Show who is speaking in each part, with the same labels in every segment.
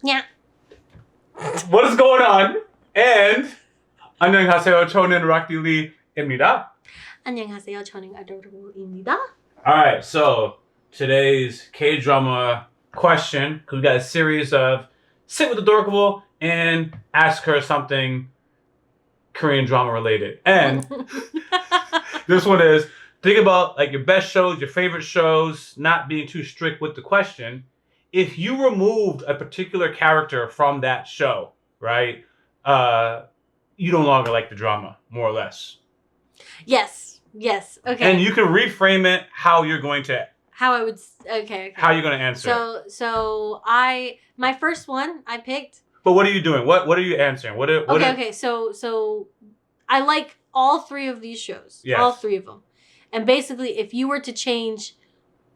Speaker 1: Yeah.
Speaker 2: What is going on? And 안녕하세요. 저는 YaBoyRocklee입니다.
Speaker 1: 안녕하세요. 저는 YaBoyRocklee입니다.
Speaker 2: All right, so today's K-drama question, because we got a series of sit with Adorable and ask her something Korean drama related. And this one is think about like your best shows, your favorite shows, not being too strict with the question. If you removed a particular character from that show, right, you no longer like the drama, more or less.
Speaker 1: Yes. Okay.
Speaker 2: And you can reframe it how you're going to.
Speaker 1: How I would. Okay.
Speaker 2: How you're going to answer.
Speaker 1: So my first one I picked.
Speaker 2: But what are you doing? What are you answering?
Speaker 1: Okay. So I like all three of these shows.
Speaker 2: Yes.
Speaker 1: All three of them. And basically, if you were to change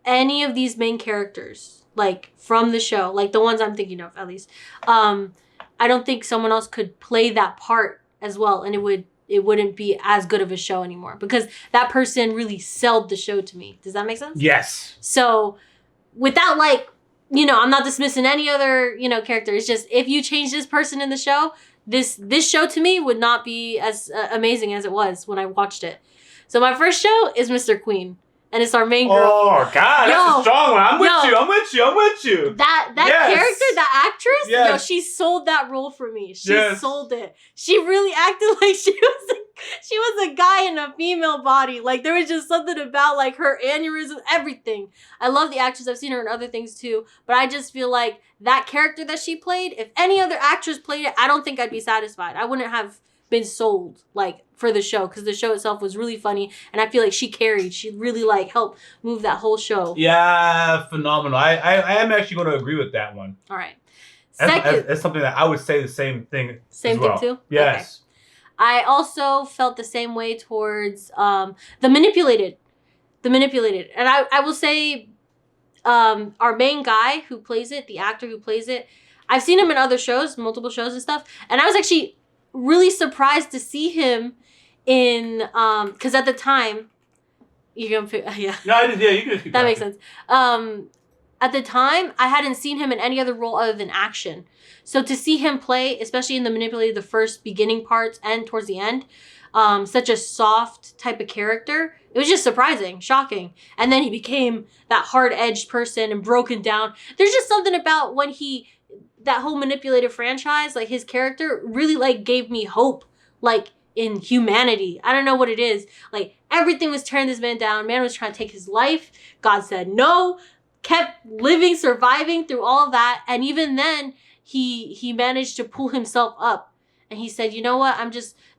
Speaker 1: any of these main characters, like from the show, like the ones I'm thinking of at least, I don't think someone else could play that part as well, and it wouldn't be as good of a show anymore because that person really sold the show to me. Does that make sense?
Speaker 2: Yes.
Speaker 1: So without I'm not dismissing any other, character. It's just if you change this person in the show, this show to me would not be as amazing as it was when I watched it. So my first show is Mr. Queen. And it's our main girl.
Speaker 2: Oh, God, that's a strong one. I'm with you.
Speaker 1: That
Speaker 2: yes.
Speaker 1: character, that actress,
Speaker 2: yes.
Speaker 1: She sold that role for me. She sold it. She really acted like she was a guy in a female body. Like, there was just something about, like, her aneurysm, everything. I love the actress. I've seen her in other things, too. But I just feel like that character that she played, if any other actress played it, I don't think I'd be satisfied. I wouldn't have been sold, like, for the show, because the show itself was really funny, and I feel like she really helped move that whole show.
Speaker 2: Yeah, phenomenal. I am actually going to agree with that one.
Speaker 1: All right.
Speaker 2: Second, that's something that I would say the same thing.
Speaker 1: Same thing too.
Speaker 2: Yes.
Speaker 1: Okay. I also felt the same way towards the manipulated, and I will say, our main guy who plays it, the actor who plays it, I've seen him in other shows, multiple shows and stuff, and I was actually really surprised to see him in because at the time you're gonna you can that makes sense. At the time I hadn't seen him in any other role other than action, so to see him play, especially in the manipulated, the first beginning parts and towards the end, such a soft type of character, it was just surprising, shocking. And then he became that hard-edged person and broken down. There's just something about when that whole manipulated franchise, like his character really like gave me hope, like in humanity. I don't know what it is. Like everything was tearing this man down. Man was trying to take his life. God said no, kept living, surviving through all of that. And even then he managed to pull himself up. And he said, you know what?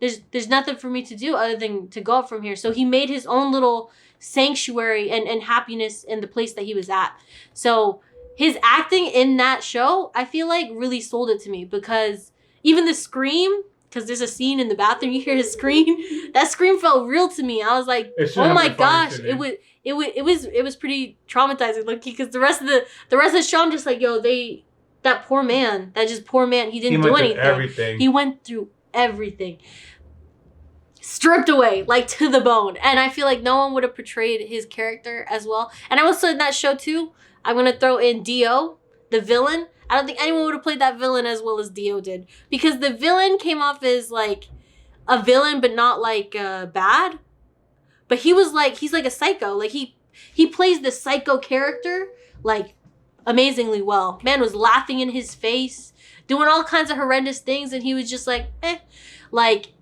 Speaker 1: There's nothing for me to do other than to go up from here. So he made his own little sanctuary and happiness in the place that he was at. So his acting in that show, I feel like really sold it to me, because even the scream, because there's a scene in the bathroom, you hear his scream. That scream felt real to me. I was like, oh my gosh, it was pretty traumatizing, low-key, because the rest of the show, I'm just like, that poor man, he didn't do anything. He went through everything. Stripped away, like to the bone. And I feel like no one would have portrayed his character as well. And I also in that show too, I'm going to throw in Dio, the villain. I don't think anyone would have played that villain as well as Dio did. Because the villain came off as like a villain, but not like bad. But he's like a psycho. Like he plays the psycho character like amazingly well. Man was laughing in his face, doing all kinds of horrendous things. And he was just like, eh. Like,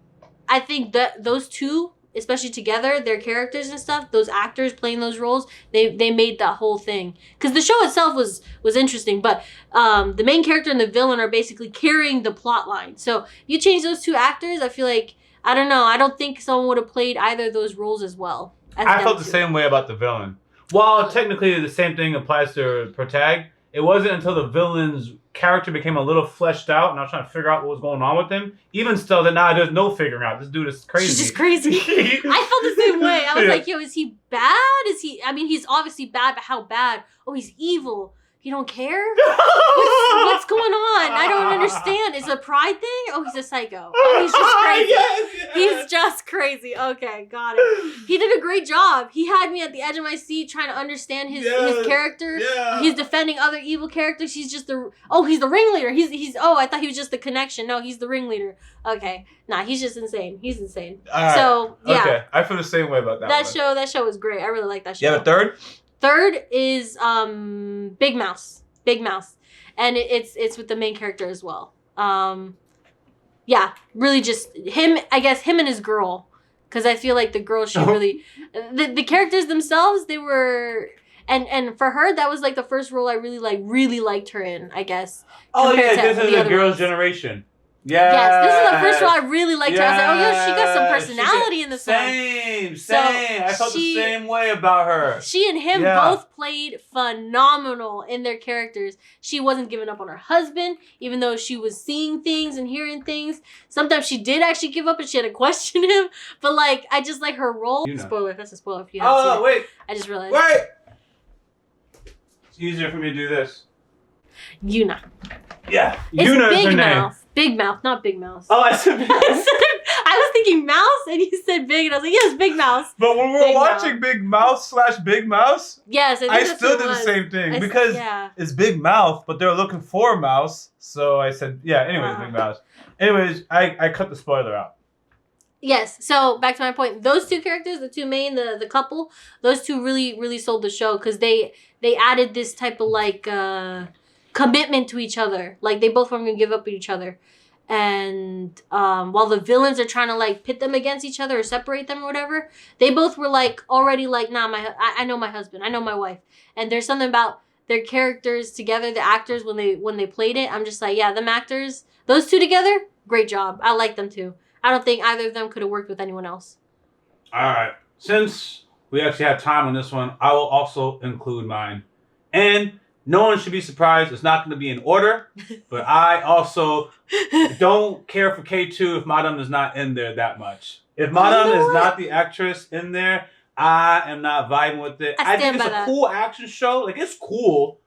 Speaker 1: I think that those two, especially together, their characters and stuff, those actors playing those roles, they made that whole thing. Because the show itself was interesting, but the main character and the villain are basically carrying the plot line. So if you change those two actors, I feel like, I don't know, I don't think someone would have played either of those roles as well.
Speaker 2: I felt the same way about the villain. While technically the same thing applies to Protag, it wasn't until the villain's character became a little fleshed out and I was trying to figure out what was going on with him. Even still, there's no figuring out. This dude is crazy.
Speaker 1: He's just crazy. I felt the same way. I was like, is he bad? He's obviously bad, but how bad? Oh, he's evil. You don't care? What's going on? I don't understand. Is it a pride thing? Oh, he's a psycho. Oh, he's just crazy.
Speaker 2: Yes.
Speaker 1: He's just crazy. Okay, got it. He did a great job. He had me at the edge of my seat trying to understand his character.
Speaker 2: Yeah.
Speaker 1: He's defending other evil characters. He's just he's the ringleader. He's I thought he was just the connection. No, he's the ringleader. Okay. Nah, he's just insane. He's insane.
Speaker 2: Right.
Speaker 1: So, yeah.
Speaker 2: Okay. I feel the same way about that one.
Speaker 1: That show was great. I really like that show.
Speaker 2: You have a third?
Speaker 1: Third is Big Mouse. Big Mouse. And it's with the main character as well. Yeah, really just him, I guess him and his girl. Because I feel like the girl, she really... The characters themselves, they were... And for her, that was like the first role I really liked her in, I guess.
Speaker 2: Oh yeah, this is a girl's generation. Yeah.
Speaker 1: Yes, this is the first one I really liked her. I was like, oh yeah, she got some personality in this one.
Speaker 2: Same.
Speaker 1: So
Speaker 2: I felt the same way about her.
Speaker 1: She and him both played phenomenal in their characters. She wasn't giving up on her husband, even though she was seeing things and hearing things. Sometimes she did actually give up and she had to question him. But like, I just like her role. Spoiler, that's a spoiler if you haven't seen it.
Speaker 2: Wait.
Speaker 1: I just realized.
Speaker 2: Wait. It's easier for me to do this.
Speaker 1: Yoon-ah.
Speaker 2: Yeah.
Speaker 1: It's
Speaker 2: Yoon-ah is her
Speaker 1: Big
Speaker 2: name.
Speaker 1: Mouth. Big Mouth, not Big Mouse.
Speaker 2: Oh, I said Big Mouse.
Speaker 1: I was thinking mouse and you said big and I was like, yes, Big Mouse.
Speaker 2: But when we were watching Big Mouse / Big Mouse,
Speaker 1: yes,
Speaker 2: I still did the same thing because it's Big Mouth, but they're looking for a mouse. So I said, anyways, Big Mouse. Anyways, I cut the spoiler out.
Speaker 1: Yes, so back to my point. Those two characters, the two main, the couple, those two really sold the show because they added this type of like commitment to each other. Like they both weren't gonna give up on each other. And while the villains are trying to like pit them against each other or separate them or whatever, they both were like already like, nah, I know my husband, I know my wife. And there's something about their characters together, the actors when they played it. I'm just like, yeah, them actors, those two together, great job. I like them too. I don't think either of them could have worked with anyone else. All
Speaker 2: right. Since we actually have time on this one, I will also include mine. And no one should be surprised. It's not going to be in order. But I also don't care for K2 if Madam is not in there that much. If Madam is not the actress in there, I am not vibing with it. I think it's a cool action show. Like, it's cool.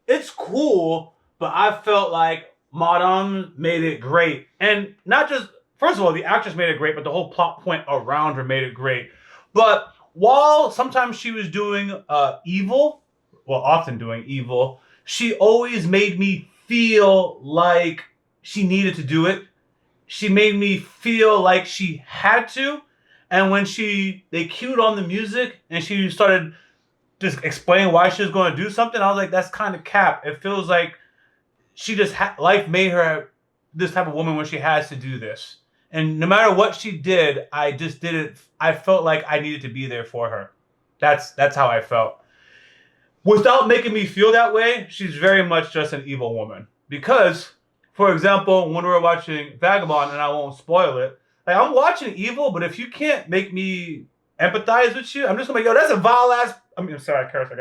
Speaker 2: It's cool. But I felt like Madam made it great. And not just... First of all, the actress made it great, but the whole plot point around her made it great. But while sometimes she was doing often doing evil, she always made me feel like she needed to do it. She made me feel like she had to. And when they cued on the music and she started just explaining why she was going to do something, I was like, that's kind of cap. It feels like she just life made her this type of woman when she has to do this. And no matter what she did, I just did it. I felt like I needed to be there for her. That's how I felt. Without making me feel that way, she's very much just an evil woman. Because, for example, when we were watching Vagabond, and I won't spoil it, like I'm watching evil, but if you can't make me empathize with you, I'm just gonna be like, yo, that's a vile ass. I'm sorry, Karis, I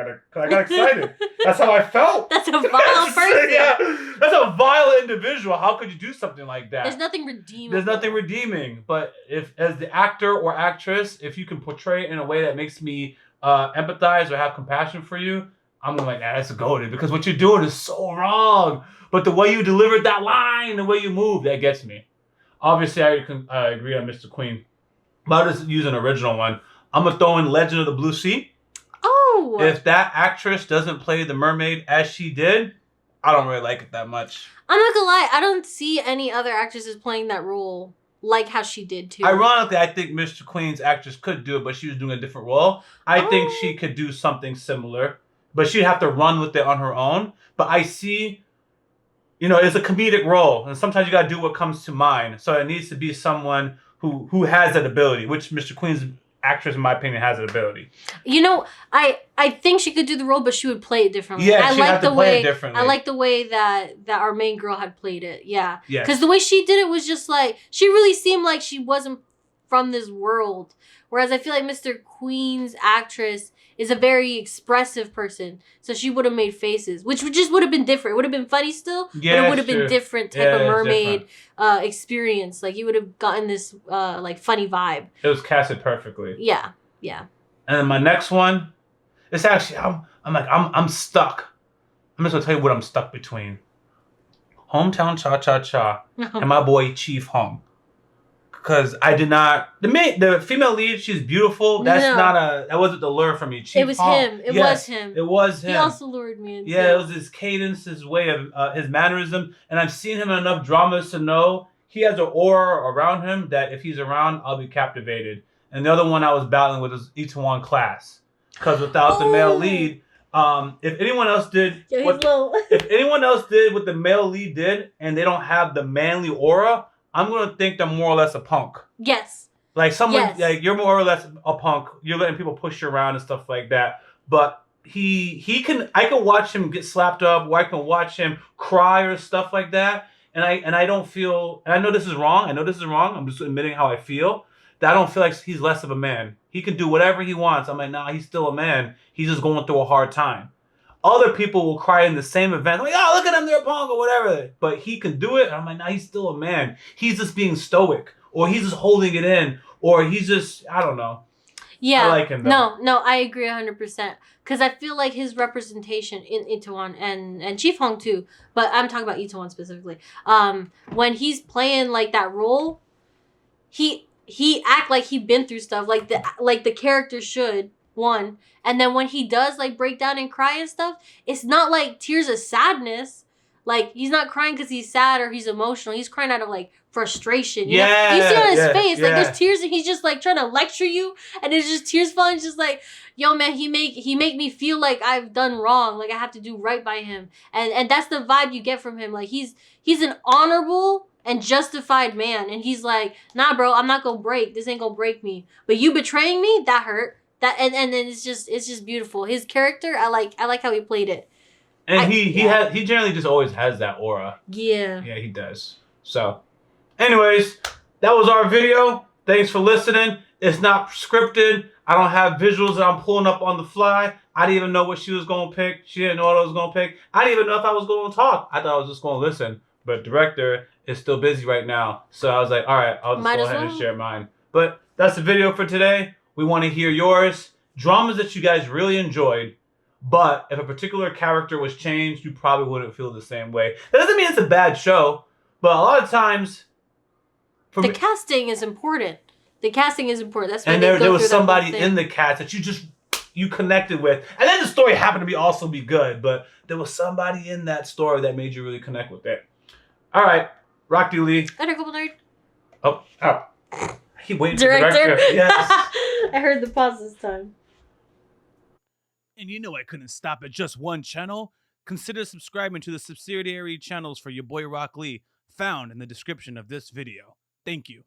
Speaker 2: got excited. That's how I felt.
Speaker 1: That's a vile person.
Speaker 2: Yeah, that's a vile individual. How could you do something like that?
Speaker 1: There's nothing redeeming.
Speaker 2: There's nothing redeeming. But if, as the actor or actress, if you can portray it in a way that makes me empathize or have compassion for you, I'm like, that's a goated. Because what you're doing is so wrong. But the way you delivered that line, the way you move, that gets me. Obviously, I agree on Mr. Queen. But I'll just use an original one. I'm going to throw in Legend of the Blue Sea.
Speaker 1: Oh!
Speaker 2: If that actress doesn't play the mermaid as she did, I don't really like it that much.
Speaker 1: I'm not gonna lie, I don't see any other actresses playing that role like how she did too.
Speaker 2: Ironically, I think Mr. Queen's actress could do it, but she was doing a different role. I think she could do something similar, but she'd have to run with it on her own. But I see, it's a comedic role, and sometimes you gotta do what comes to mind. So it needs to be someone who has that ability, which Mr. Queen's actress, in my opinion, has that ability.
Speaker 1: I think she could do the role, but she would play it differently.
Speaker 2: Yeah, she'd have to play it differently.
Speaker 1: I like the way that our main girl had played it. Yeah.
Speaker 2: Yes.
Speaker 1: Because the way she did it was just like, she really seemed like she wasn't from this world. Whereas I feel like Mr. Queen's actress is a very expressive person. So she would have made faces, which just would have been different. It would have been funny still, but it would have been different type of mermaid experience. Like you would have gotten this like funny vibe.
Speaker 2: It was casted perfectly.
Speaker 1: Yeah. Yeah.
Speaker 2: And then my next one, it's actually I'm stuck. I'm just gonna tell you what I'm stuck between. Hometown Cha Cha Cha and my boy Chief Hong. Because I did not the female lead, she's beautiful. That wasn't the lure for me. Chief
Speaker 1: it was
Speaker 2: Hong,
Speaker 1: him. It was him.
Speaker 2: It was him.
Speaker 1: He also lured me in.
Speaker 2: Yeah, it was his cadence, his way of his mannerism, and I've seen him in enough dramas to know he has an aura around him that if he's around, I'll be captivated. And the other one I was battling with was Itaewon Class, because without the male lead, if anyone else did if anyone else did what the male lead did, and they don't have the manly aura, I'm gonna think they're more or less a punk.
Speaker 1: Yes.
Speaker 2: Like someone, like you're more or less a punk. You're letting people push you around and stuff like that. But he can. I can watch him get slapped up, or I can watch him cry or stuff like that. And I don't feel. And I know this is wrong. I'm just admitting how I feel. That I don't feel like he's less of a man. He can do whatever he wants. I'm like, nah, he's still a man. He's just going through a hard time. Other people will cry in the same event. Like, oh, look at him, they're a punk or whatever. But he can do it. And I'm like, nah, he's still a man. He's just being stoic. Or he's just holding it in. Or he's just, I don't know.
Speaker 1: Yeah.
Speaker 2: I like him though.
Speaker 1: No, I agree 100%. Because I feel like his representation in Itaewon and Chief Hong too, but I'm talking about Itaewon specifically. When he's playing like that role, he act like he been through stuff like the character should. One, and then when he does like break down and cry and stuff, it's not like tears of sadness. Like he's not crying because he's sad or he's emotional. He's crying out of like frustration. You know? You see it on his face, like there's tears, and he's just like trying to lecture you, and it's just tears falling. It's just like, yo, man, he make me feel like I've done wrong, like I have to do right by him, and that's the vibe you get from him. Like he's an honorable and justified man, and he's like, nah, bro, I'm not gonna break. This ain't gonna break me, but you betraying me, that hurt. That and then it's just beautiful. His character, I like how he played it.
Speaker 2: And he generally just always has that aura.
Speaker 1: Yeah.
Speaker 2: Yeah, he does. So, anyways, that was our video. Thanks for listening. It's not scripted. I don't have visuals that I'm pulling up on the fly. I didn't even know what she was gonna pick. She didn't know what I was gonna pick. I didn't even know if I was gonna talk. I thought I was just gonna listen. But director is still busy right now. So I was like, all right, I'll just go ahead and share mine. But that's the video for today. We want to hear yours. Dramas that you guys really enjoyed. But if a particular character was changed, you probably wouldn't feel the same way. That doesn't mean it's a bad show. But a lot of times...
Speaker 1: The casting is important. The casting is important. That's why
Speaker 2: and there was somebody in the cast that you connected with. And then the story happened to be good. But there was somebody in that story that made you really connect with it. All right. Rocklee Lee.
Speaker 1: Better couple nerd.
Speaker 2: Oh. I keep waiting for the director. Yes.
Speaker 1: I heard the pause this time.
Speaker 3: And you know I couldn't stop at just one channel. Consider subscribing to the subsidiary channels for YaBoyRocklee, found in the description of this video. Thank you.